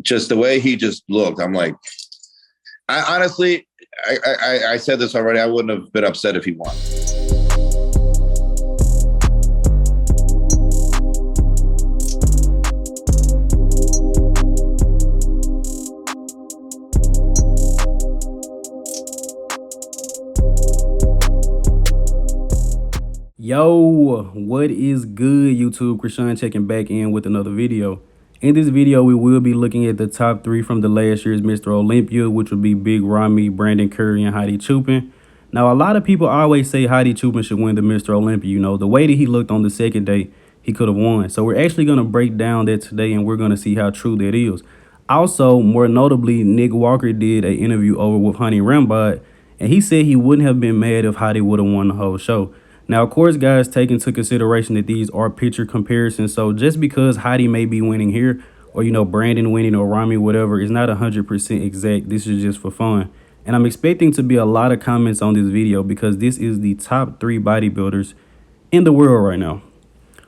just the way he just looked, I'm like, I honestly, I said this already. I wouldn't have been upset if he won. Yo, what is good, YouTube? Krishan checking back in with another video. In this video, we will be looking at the top 3 from the last year's Mr. Olympia, which would be Big Ramy, Brandon Curry, and Hadi Choopan. Now, a lot of people always say Hadi Choopan should win the Mr. Olympia. You know, the way that he looked on the second day, he could have won. So we're actually going to break down that today, and we're going to see how true that is. Also, more notably, Nick Walker did an interview over with Honey Rambod, and he said he wouldn't have been mad if Hadi would have won the whole show. Now, of course, guys, take into consideration that these are picture comparisons. So just because Hadi may be winning here, or, you know, Brandon winning or Ramy, whatever, is not 100% exact. This is just for fun. And I'm expecting to be a lot of comments on this video because this is the top 3 bodybuilders in the world right now.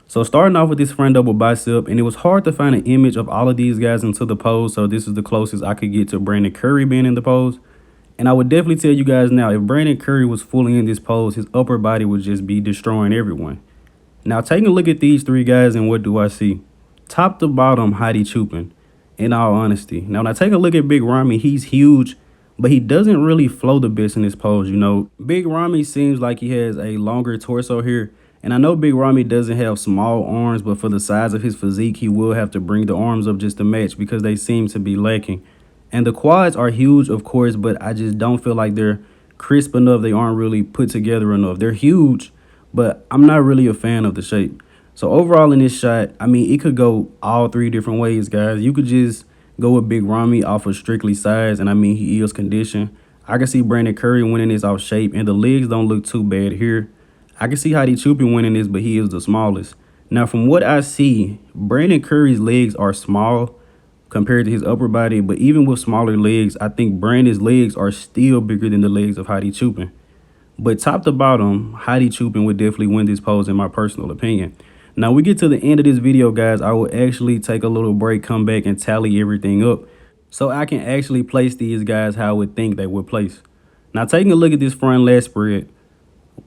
So starting off with this front double bicep, and it was hard to find an image of all of these guys into the pose. So this is the closest I could get to Brandon Curry being in the pose. And I would definitely tell you guys now, if Brandon Curry was fully in this pose, his upper body would just be destroying everyone. Now, taking a look at these 3 guys, and what do I see? Top to bottom, Hadi Choopan, in all honesty. Now, when I take a look at Big Ramy, he's huge, but he doesn't really flow the best in this pose, you know. Big Ramy seems like he has a longer torso here. And I know Big Ramy doesn't have small arms, but for the size of his physique, he will have to bring the arms up just to match because they seem to be lacking. And the quads are huge, of course, but I just don't feel like they're crisp enough. They aren't really put together enough. They're huge, but I'm not really a fan of the shape. So overall in this shot, I mean, it could go all 3 different ways, guys. You could just go with Big Ramy off of strictly size, and I mean, he is conditioned. I can see Brandon Curry winning this off shape, and the legs don't look too bad here. I can see Hadi Choopan winning this, but he is the smallest. Now, from what I see, Brandon Curry's legs are small compared to his upper body, but even with smaller legs, I think Brandon's legs are still bigger than the legs of Hadi Choopan. But top to bottom, Hadi Choopan would definitely win this pose in my personal opinion. Now we get to the end of this video, guys. I will actually take a little break, come back, and tally everything up so I can actually place these guys how I would think they would place. Now, taking a look at this front lat spread,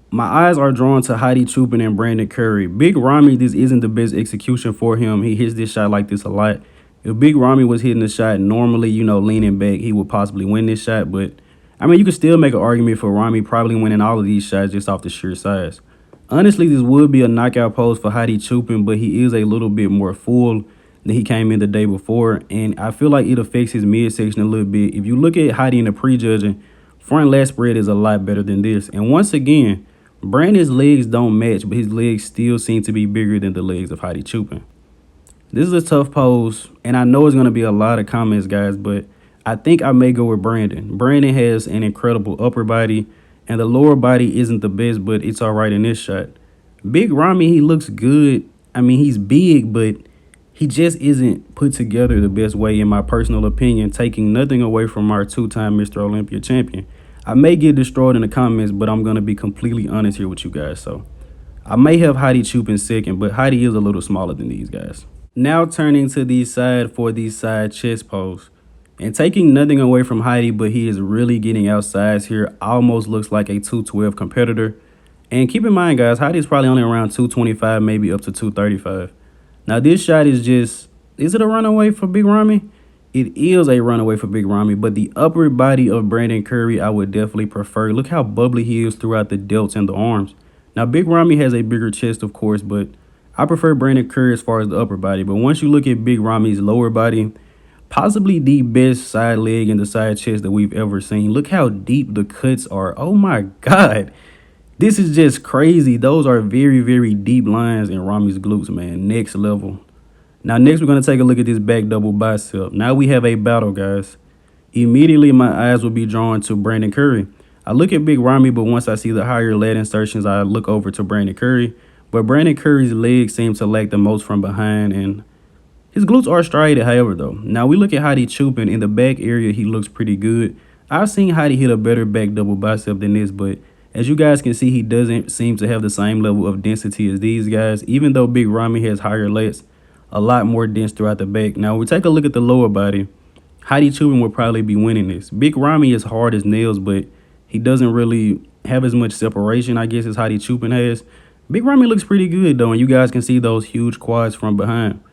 my eyes are drawn to Hadi Choopan and Brandon Curry. Big Ramy, this isn't the best execution for him. He hits this shot like this a lot. If Big Ramy was hitting the shot normally, you know, leaning back, he would possibly win this shot. But, I mean, you could still make an argument for Ramy probably winning all of these shots just off the sheer size. Honestly, this would be a knockout pose for Hadi Choopan, but he is a little bit more full than he came in the day before. And I feel like it affects his midsection a little bit. If you look at Hadi in the prejudging, front lat spread is a lot better than this. And once again, Brandon's legs don't match, but his legs still seem to be bigger than the legs of Hadi Choopan. This is a tough pose, and I know it's going to be a lot of comments, guys, but I think I may go with Brandon. Brandon has an incredible upper body, and the lower body isn't the best, but it's all right in this shot. Big Ramy, he looks good. I mean, he's big, but he just isn't put together the best way, in my personal opinion, taking nothing away from our 2-time Mr. Olympia champion. I may get destroyed in the comments, but I'm going to be completely honest here with you guys. So I may have Hadi Choopan second, but Hadi is a little smaller than these guys. Now turning to the side for the side chest pose. And taking nothing away from Hadi, but he is really getting outsized here. Almost looks like a 212 competitor. And keep in mind, guys, Hadi is probably only around 225, maybe up to 235. Now this shot is just, is it a runaway for Big Ramy? It is a runaway for Big Ramy, but the upper body of Brandon Curry, I would definitely prefer. Look how bubbly he is throughout the delts and the arms. Now Big Ramy has a bigger chest, of course, but I prefer Brandon Curry as far as the upper body. But once you look at Big Ramy's lower body, possibly the best side leg and the side chest that we've ever seen. Look how deep the cuts are. Oh my God. This is just crazy. Those are very, very deep lines in Ramy's glutes, man. Next level. Now, next we're going to take a look at this back double bicep. Now we have a battle, guys. Immediately, my eyes will be drawn to Brandon Curry. I look at Big Ramy, but once I see the higher lat insertions, I look over to Brandon Curry. But Brandon Curry's legs seem to lack the most from behind, and his glutes are striated, however, though. Now, we look at Hadi Choopan. In the back area, he looks pretty good. I've seen Hadi hit a better back double bicep than this, but as you guys can see, he doesn't seem to have the same level of density as these guys. Even though Big Ramy has higher lats, a lot more dense throughout the back. Now, we take a look at the lower body. Hadi Choopan would probably be winning this. Big Ramy is hard as nails, but he doesn't really have as much separation, I guess, as Hadi Choopan has. Big Ramy looks pretty good, though, and you guys can see those huge quads from behind.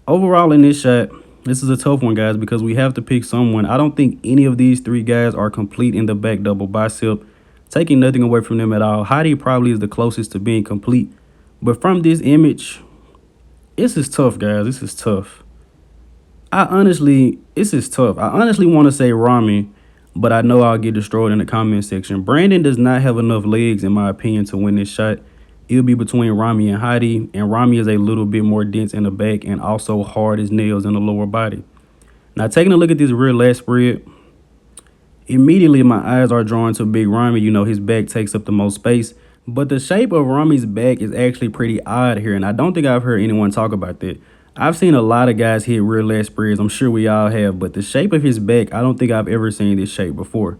Overall, in this shot, this is a tough one, guys, because we have to pick someone. I don't think any of these three guys are complete in the back double bicep, taking nothing away from them at all. Hadi probably is the closest to being complete. But from this image, this is tough, guys. This is tough. This is tough. I honestly want to say Ramy, but I know I'll get destroyed in the comment section. Brandon does not have enough legs, in my opinion, to win this shot. It'll be between Ramy and Hadi, and Ramy is a little bit more dense in the back and also hard as nails in the lower body. Now, taking a look at this rear lat spread, immediately my eyes are drawn to Big Ramy. You know, his back takes up the most space, but the shape of Ramy's back is actually pretty odd here, and I don't think I've heard anyone talk about that. I've seen a lot of guys hit rear lat spreads. I'm sure we all have, but the shape of his back, I don't think I've ever seen this shape before.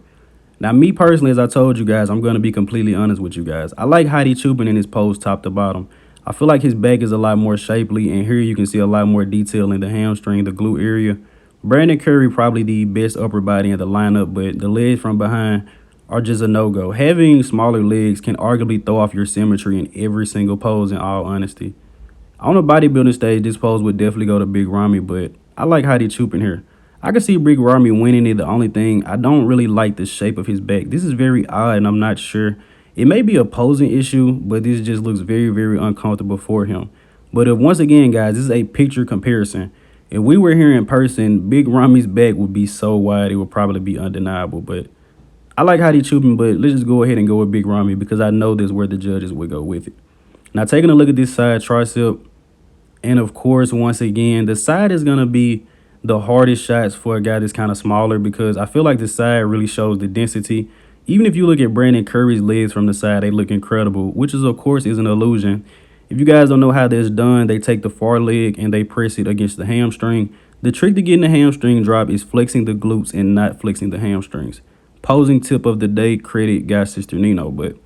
Now, me personally, as I told you guys, I'm going to be completely honest with you guys. I like Hadi Choopan in his pose top to bottom. I feel like his back is a lot more shapely, and here you can see a lot more detail in the hamstring, the glute area. Brandon Curry probably the best upper body in the lineup, but the legs from behind are just a no-go. Having smaller legs can arguably throw off your symmetry in every single pose, in all honesty. On a bodybuilding stage, this pose would definitely go to Big Ramy, but I like Hadi Choopan here. I can see Big Ramy winning it. The only thing, I don't really like the shape of his back. This is very odd, and I'm not sure. It may be a posing issue, but this just looks very, very uncomfortable for him. But if, once again, guys, this is a picture comparison. If we were here in person, Big Ramy's back would be so wide, it would probably be undeniable. But I like Hadi Choopan, but let's just go ahead and go with Big Ramy because I know this is where the judges would go with it. Now, taking a look at this side tricep, and of course, once again, the side is going to be the hardest shots for a guy that's kind of smaller because I feel like the side really shows the density. Even if you look at Brandon Curry's legs from the side, they look incredible, which is, of course, is an illusion. If you guys don't know how that's done, they take the far leg and they press it against the hamstring. The trick to getting the hamstring drop is flexing the glutes and not flexing the hamstrings. Posing tip of the day, credit God Sister Nino, but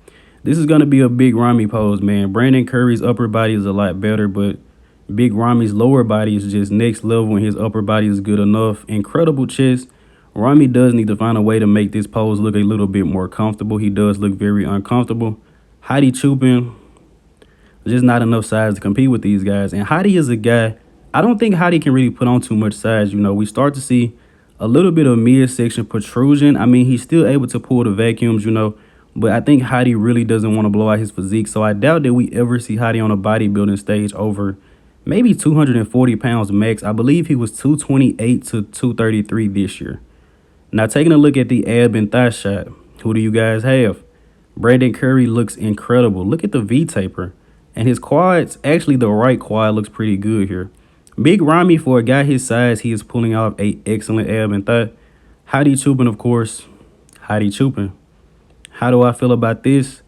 this is going to be a Big Ramy pose, man. Brandon Curry's upper body is a lot better, but Big Ramy's lower body is just next level and his upper body is good enough. Incredible chest. Ramy does need to find a way to make this pose look a little bit more comfortable. He does look very uncomfortable. Hadi Choopan, just not enough size to compete with these guys. And Hadi is a guy, I don't think Hadi can really put on too much size. You know, we start to see a little bit of midsection protrusion. I mean, he's still able to pull the vacuums, you know, but I think Hadi really doesn't want to blow out his physique. So I doubt that we ever see Hadi on a bodybuilding stage over maybe 240 pounds max. I believe he was 228 to 233 this year. Now, taking a look at the ab and thigh shot, who do you guys have? Brandon Curry looks incredible. Look at the V-taper. And his quads, actually the right quad looks pretty good here. Big Ramy, for a guy his size, he is pulling off a excellent ab and thigh. Hadi Choopan, of course. Hadi Choopan. How do I feel about this?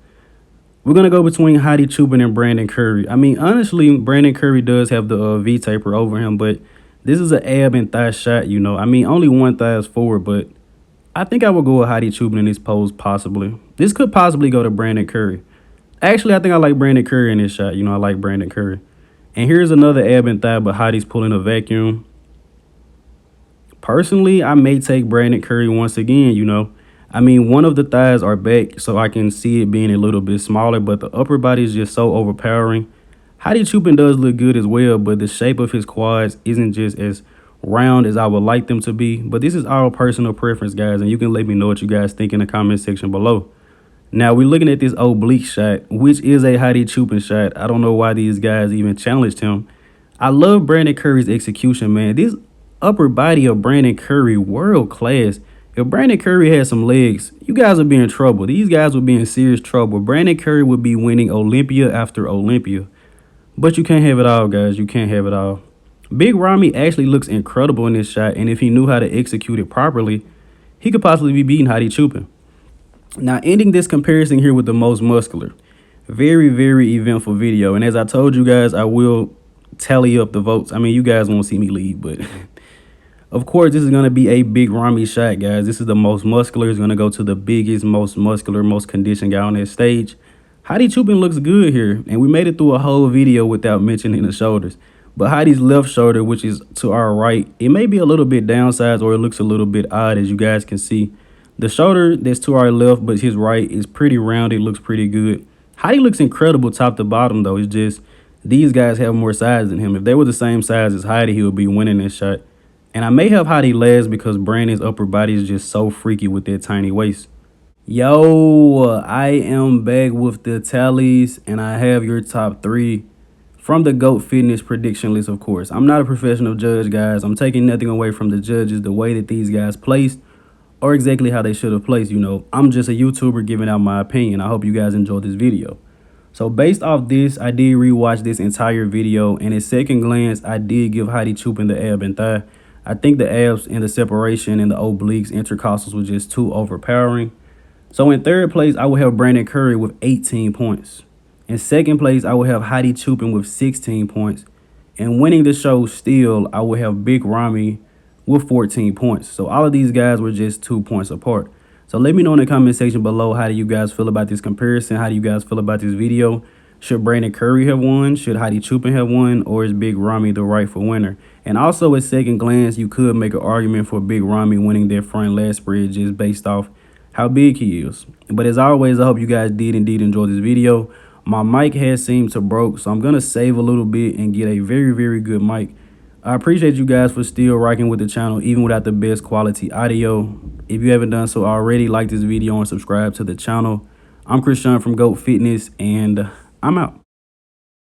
We're going to go between Hadi Choopan and Brandon Curry. I mean, honestly, Brandon Curry does have the V-taper over him, but this is an ab and thigh shot, you know. I mean, only one thigh is forward, but I think I would go with Hadi Choopan in this pose, possibly. This could possibly go to Brandon Curry. Actually, I think I like Brandon Curry in this shot. You know, I like Brandon Curry. And here's another ab and thigh, but Hadi's pulling a vacuum. Personally, I may take Brandon Curry once again, you know. I mean, one of the thighs are back, so I can see it being a little bit smaller, but the upper body is just so overpowering. Hadi Choopan does look good as well, but the shape of his quads isn't just as round as I would like them to be. But this is our personal preference, guys, and you can let me know what you guys think in the comment section below. Now, we're looking at this oblique shot, which is a Hadi Choopan shot. I don't know why these guys even challenged him. I love Brandon Curry's execution, man. This upper body of Brandon Curry, world class. If Brandon Curry had some legs, you guys would be in trouble. These guys would be in serious trouble. Brandon Curry would be winning Olympia after Olympia. But you can't have it all, guys. You can't have it all. Big Ramy actually looks incredible in this shot, and if he knew how to execute it properly, he could possibly be beating Hadi Choopan. Now, ending this comparison here with the most muscular. Very, very eventful video. And as I told you guys, I will tally up the votes. I mean, you guys won't see me lead, but of course, this is going to be a Big Ramy shot, guys. This is the most muscular. It's going to go to the biggest, most muscular, most conditioned guy on that stage. Hadi Choopan looks good here, and we made it through a whole video without mentioning the shoulders. But Hadi's left shoulder, which is to our right, it may be a little bit downsized or it looks a little bit odd, as you guys can see. The shoulder that's to our left, but his right, is pretty rounded, looks pretty good. Hadi looks incredible top to bottom, though. It's just these guys have more size than him. If they were the same size as Hadi, he would be winning this shot. And I may have Hadi last because Brandon's upper body is just so freaky with that tiny waist. Yo, I am back with the tallies, and I have your top 3 from the GOAT Fitness prediction list, of course. I'm not a professional judge, guys. I'm taking nothing away from the judges, the way that these guys placed, or exactly how they should have placed. I'm just a YouTuber giving out my opinion. I hope you guys enjoyed this video. So based off this, I did rewatch this entire video, and at second glance, I did give Hadi Choopan the ab and thigh. I think the abs and the separation and the obliques, intercostals were just too overpowering. So in third place, I would have Brandon Curry with 18 points. In second place, I would have Hadi Choopan with 16 points. And winning the show still, I would have Big Ramy with 14 points. So all of these guys were just 2 points apart. So let me know in the comment section below, how do you guys feel about this comparison? How do you guys feel about this video? Should Brandon Curry have won? Should Hadi Choopan have won? Or is Big Ramy the rightful winner? And also at second glance, you could make an argument for Big Ramy winning their front lat spread just based off how big he is. But as always, I hope you guys did indeed enjoy this video. My mic has seemed to broke, so I'm going to save a little bit and get a very, very good mic. I appreciate you guys for still rocking with the channel, even without the best quality audio. If you haven't done so already, like this video and subscribe to the channel. I'm Krishan from GOAT Fitness, and I'm out.